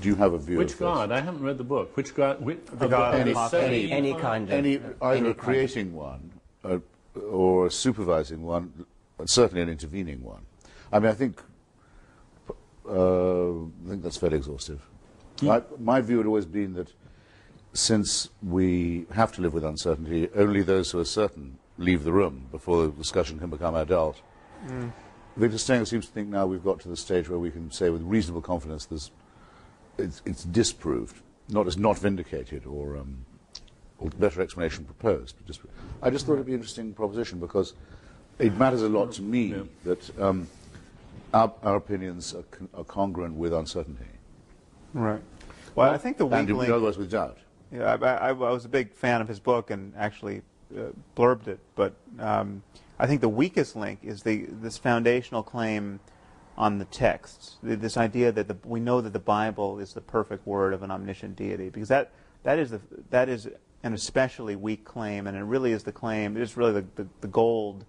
do you have a view? Which God? I haven't read the book. Which God? The God of any kind of either a creating one or a supervising one, but certainly an intervening one. I mean, I think that's fairly exhaustive. My view had always been that since we have to live with uncertainty, only those who are certain leave the room before the discussion can become adult. Victor Stenger seems to think now we've got to the stage where we can say with reasonable confidence it's disproved, not as not vindicated or better explanation proposed. But I just thought it'd be an interesting proposition because it matters a lot to me that our opinions are congruent with uncertainty. Right. Well, I think the weak link... in other words, with doubt. Yeah, I was a big fan of his book and actually blurbed it, but I think the weakest link is this foundational claim on the texts, this idea that we know that the Bible is the perfect word of an omniscient deity, because that is an especially weak claim, and it really is the claim. It is really the gold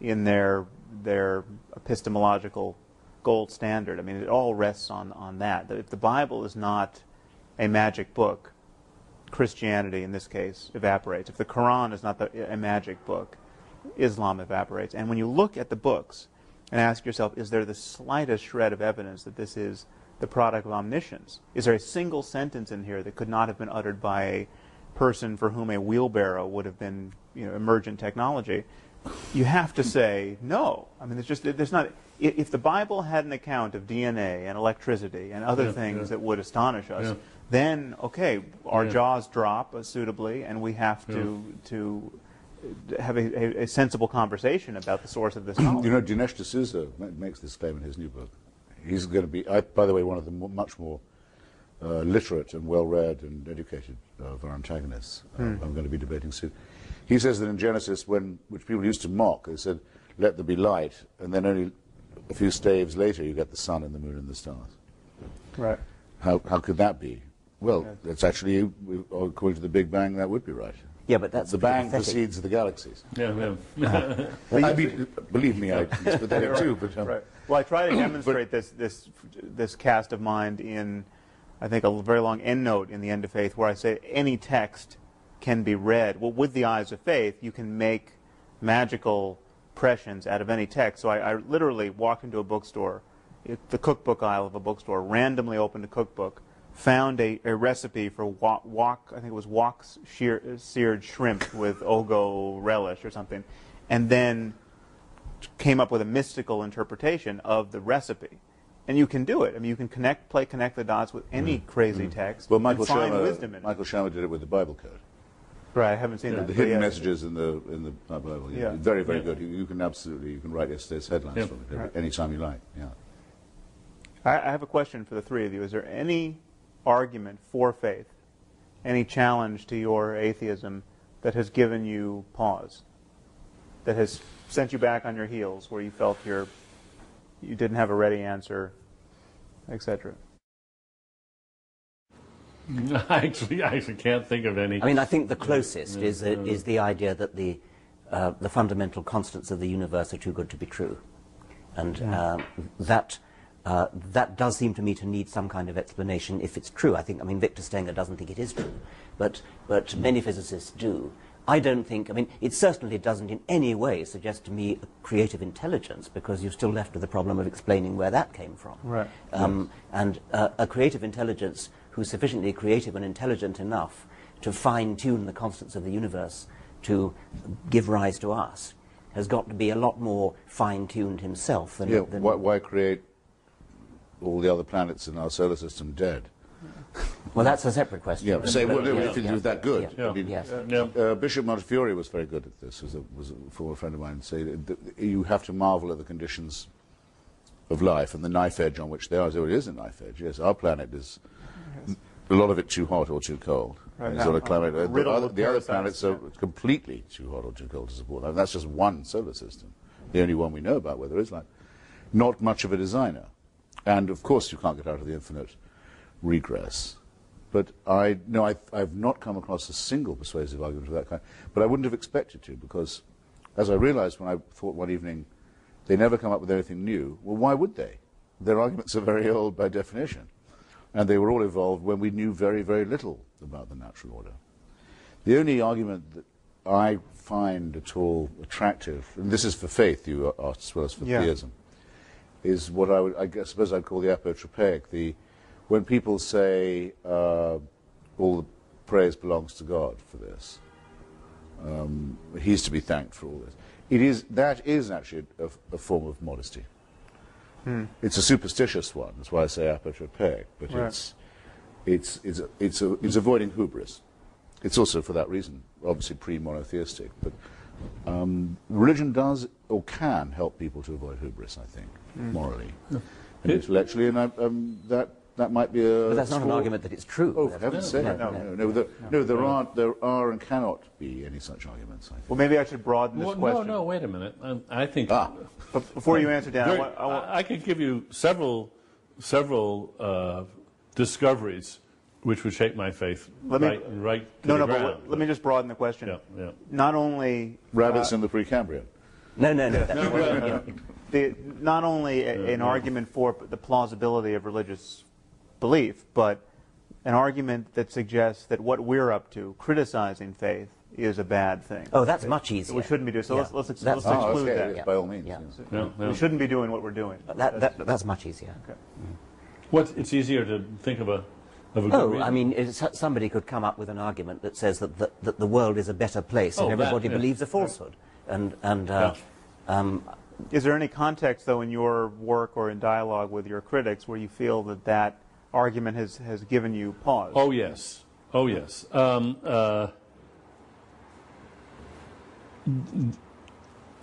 in their epistemological gold standard. I mean, it all rests on that. That if the Bible is not a magic book, Christianity, in this case, evaporates. If the Quran is not a magic book, Islam evaporates. And when you look at the books and ask yourself, is there the slightest shred of evidence that this is the product of omniscience? Is there a single sentence in here that could not have been uttered by a person for whom a wheelbarrow would have been, emergent technology? You have to say no. I mean, there's not. If the Bible had an account of DNA and electricity and other things that would astonish us, then okay, our jaws drop suitably, and we have to have a sensible conversation about the source of this knowledge. Dinesh D'Souza makes this claim in his new book. He's going to be, by the way, one of the much more literate and well-read and educated of our antagonists. I'm going to be debating soon. He says that in Genesis, which people used to mock, they said, "Let there be light," and then only a few staves later you get the sun and the moon and the stars. Right. How could that be? Well, that's actually, according to the Big Bang, that would be right. Yeah, but that's the bang precedes the galaxies. Yeah. I mean, believe me, I put that in too. But, right. Well, I try to demonstrate this cast of mind in, I think, a very long endnote in The End of Faith, where I say any text can be read. Well, with the eyes of faith, you can make magical impressions out of any text. So I literally walked into a bookstore, the cookbook aisle of a bookstore, randomly opened a cookbook, found a recipe for wok, I think it was wok seared shrimp with ogo relish or something, and then came up with a mystical interpretation of the recipe. And you can do it. I mean, you can connect the dots with any crazy text and find wisdom in it. Michael Shermer did it with the Bible Code. Right, I haven't seen that. The hidden messages in the Bible. Yeah. Very, very good. You can write yesterday's headlines from it anytime you like. Yeah. I have a question for the three of you. Is there any argument for faith, any challenge to your atheism that has given you pause, that has sent you back on your heels, where you felt you didn't have a ready answer, etc.? I actually can't think of any. I mean, I think the closest is the idea that the fundamental constants of the universe are too good to be true, and that does seem to me to need some kind of explanation if it's true. I mean, Victor Stenger doesn't think it is true, but many physicists do. I don't think, I mean, it certainly doesn't in any way suggest to me a creative intelligence, because you're still left with the problem of explaining where that came from. Right. And a creative intelligence who's sufficiently creative and intelligent enough to fine-tune the constants of the universe to give rise to us has got to be a lot more fine-tuned himself than... Why create all the other planets in our solar system dead? Well, that's a separate question. If it was that good. Bishop Montefiore was very good at this, was a former friend of mine, say that you have to marvel at the conditions of life and the knife edge on which they are. So it is a knife edge, yes. Our planet is, a lot of it too hot or too cold. Right. Sort of climate. The other planets are completely too hot or too cold to support. I mean, that's just one solar system, the only one we know about where there is life. Not much of a designer. And of course you can't get out of the infinite regress. But I've not come across a single persuasive argument of that kind. But I wouldn't have expected to, because as I realized when I thought one evening, they never come up with anything new. Well, why would they? Their arguments are very old by definition. And they were all evolved when we knew very, very little about the natural order. The only argument that I find at all attractive, and this is for faith, you asked, as well as for theism, is what I suppose I'd call the apotropaic. When people say all the praise belongs to God for this, he's to be thanked for all this. That is actually a form of modesty. It's a superstitious one. That's why I say apotropaic. But it's avoiding hubris. It's also for that reason, obviously pre-monotheistic. But religion does or can help people to avoid hubris, I think, morally and intellectually, and that might be a. But that's not an argument that it's true. Oh, for heaven's sake! No, there are and cannot be any such arguments, I think. Well, maybe I should broaden this question. No, wait a minute. I think. But before you answer, Dan, I could give you several discoveries which would shape my faith right to the ground. But let me just broaden the question. Yeah. Not only rabbits in the Precambrian. No. Not only an argument for the plausibility of religious belief, but an argument that suggests that what we're up to, criticizing faith, is a bad thing. Oh, that's much easier. We shouldn't be doing so. Let's exclude that. Yes, by all means. Yeah. Yes. We shouldn't be doing what we're doing. That's much easier. Okay. It's easier to think of a good reason. I mean, somebody could come up with an argument that says that the world is a better place and everybody believes a falsehood. Is there any context, though, in your work or in dialogue with your critics where you feel that argument has given you pause? Oh, yes.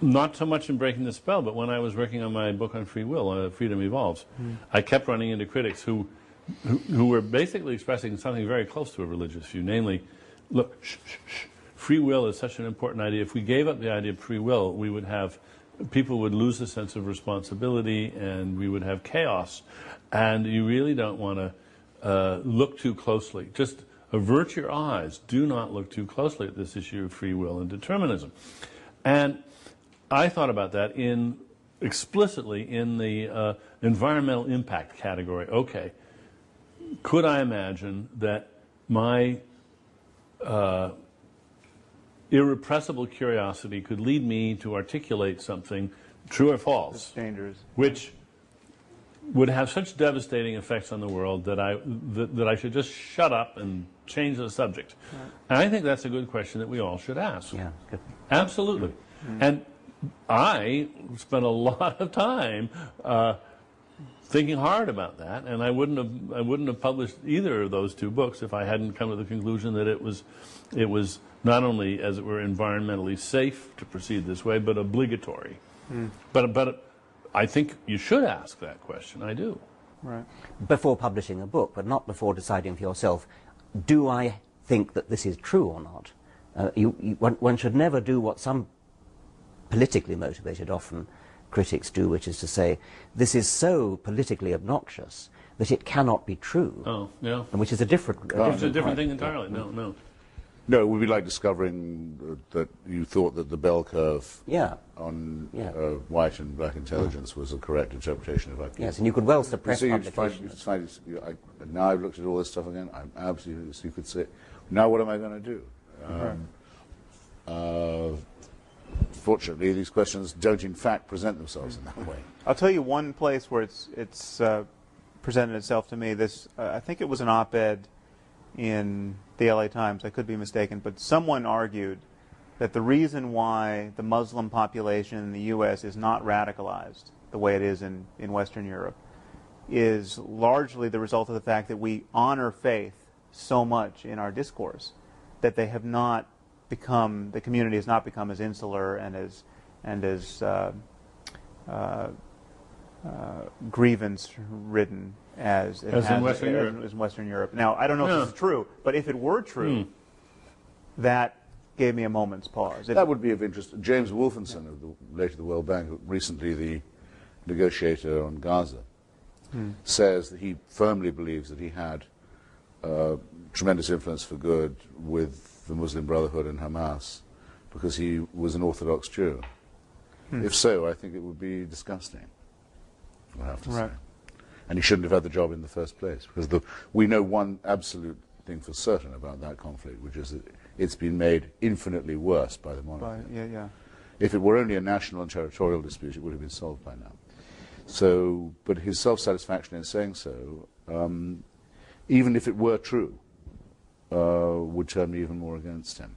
Not so much in breaking the spell, but when I was working on my book on free will, Freedom Evolves, I kept running into critics who were basically expressing something very close to a religious view, namely, look, free will is such an important idea. If we gave up the idea of free will, people would lose the sense of responsibility and we would have chaos. And you really don't want to look too closely. Just avert your eyes. Do not look too closely at this issue of free will and determinism. And I thought about that explicitly in the environmental impact category. Okay, could I imagine that my irrepressible curiosity could lead me to articulate something, true or false, which would have such devastating effects on the world that I should just shut up and change the subject? Right. And I think that's a good question that we all should ask. Yeah, good. Absolutely. And I spent a lot of time thinking hard about that, and I wouldn't have published either of those two books if I hadn't come to the conclusion that it was not only, as it were, environmentally safe to proceed this way, but obligatory. But I think you should ask that question. I do. Right. Before publishing a book, but not before deciding for yourself, do I think that this is true or not? One should never do what some politically motivated, often, critics do, which is to say, this is so politically obnoxious that it cannot be true. Oh, yeah. And which is a different thing entirely. No. No, it would be like discovering that you thought that the bell curve on white and black intelligence was a correct interpretation of IQ. Yes, and you could well suppress publications. Now I've looked at all this stuff again. I'm absolutely, you could say, now what am I going to do? Fortunately, these questions don't in fact present themselves in that way. I'll tell you one place where it's presented itself to me. This I think it was an op-ed in the LA Times. I could be mistaken, but someone argued that the reason why the Muslim population in the U.S. is not radicalized the way it is in Western Europe is largely the result of the fact that we honor faith so much in our discourse that they have not become, the community has not become as insular and as grievance-ridden as in Western Europe. Now, I don't know if this is true, but if it were true, that gave me a moment's pause. That would be of interest. James Wolfenson, later the World Bank, recently the negotiator on Gaza, says that he firmly believes that he had tremendous influence for good with the Muslim Brotherhood and Hamas because he was an Orthodox Jew. If so, I think it would be disgusting, I have to say. and he shouldn't have had the job in the first place. Because we know one absolute thing for certain about that conflict, which is that it's been made infinitely worse by the monarchy. If it were only a national and territorial dispute, it would have been solved by now. So, but his self-satisfaction in saying so, even if it were true, would turn me even more against him.